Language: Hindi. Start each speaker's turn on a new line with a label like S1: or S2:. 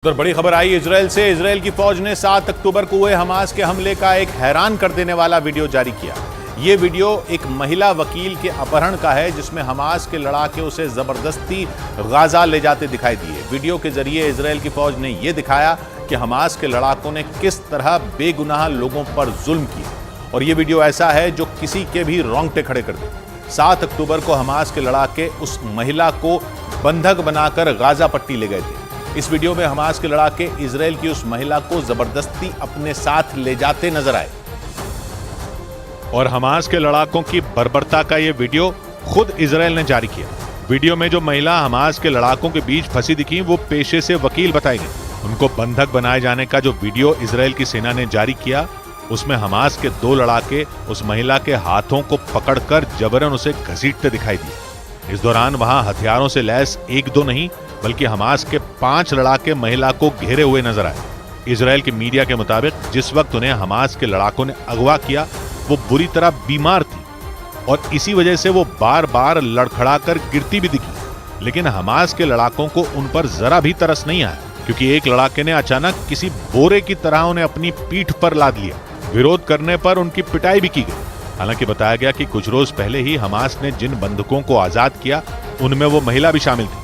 S1: उधर बड़ी खबर आई इजराइल से। इजराइल की फौज ने 7 अक्टूबर को हुए हमास के हमले का एक हैरान कर देने वाला वीडियो जारी किया। ये वीडियो एक महिला वकील के अपहरण का है, जिसमें हमास के लड़ाके उसे जबरदस्ती गाजा ले जाते दिखाई दिए। वीडियो के जरिए इजराइल की फौज ने यह दिखाया कि हमास के लड़ाकों ने किस तरह बेगुनाह लोगों पर जुल्म किया, और यह वीडियो ऐसा है जो किसी के भी रोंगटे खड़े कर दे। 7 अक्टूबर को हमास के लड़ाके उस महिला को बंधक बनाकर गाजा पट्टी ले गए थे। इस वीडियो में हमास के लड़ाके इजराइल की उस महिला को जबरदस्ती अपने साथ ले जाते नजर आए, और हमास के लड़ाकों की बर्बरता का यह वीडियो खुद इजराइल ने जारी किया। वीडियो में जो महिला हमास के लड़ाकों के बीच फंसी दिखी, वो पेशे से वकील बताई गई। उनको बंधक बनाए जाने का जो वीडियो इजराइल की सेना ने जारी किया, उसमें हमास के 2 लड़ाके उस महिला के हाथों को पकड़कर जबरन उसे घसीटते दिखाई दिए। इस दौरान वहां हथियारों से लैस 1-2 नहीं, बल्कि हमास के 5 लड़ाके महिला को घेरे हुए नजर आए। इजराइल के मीडिया के मुताबिक जिस वक्त उन्हें हमास के लड़ाकों ने अगवा किया, वो बुरी तरह बीमार थी, और इसी वजह से वो बार बार लड़खड़ाकर गिरती भी दिखी। लेकिन हमास के लड़ाकों को उन पर जरा भी तरस नहीं आया, क्योंकि एक लड़ाके ने अचानक किसी बोरे की तरह उन्हें अपनी पीठ पर लाद लिया। विरोध करने पर उनकी पिटाई भी की गई। हालांकि बताया गया कि कुछ रोज पहले ही हमास ने जिन बंधकों को आजाद किया, उनमें वो महिला भी शामिल थी।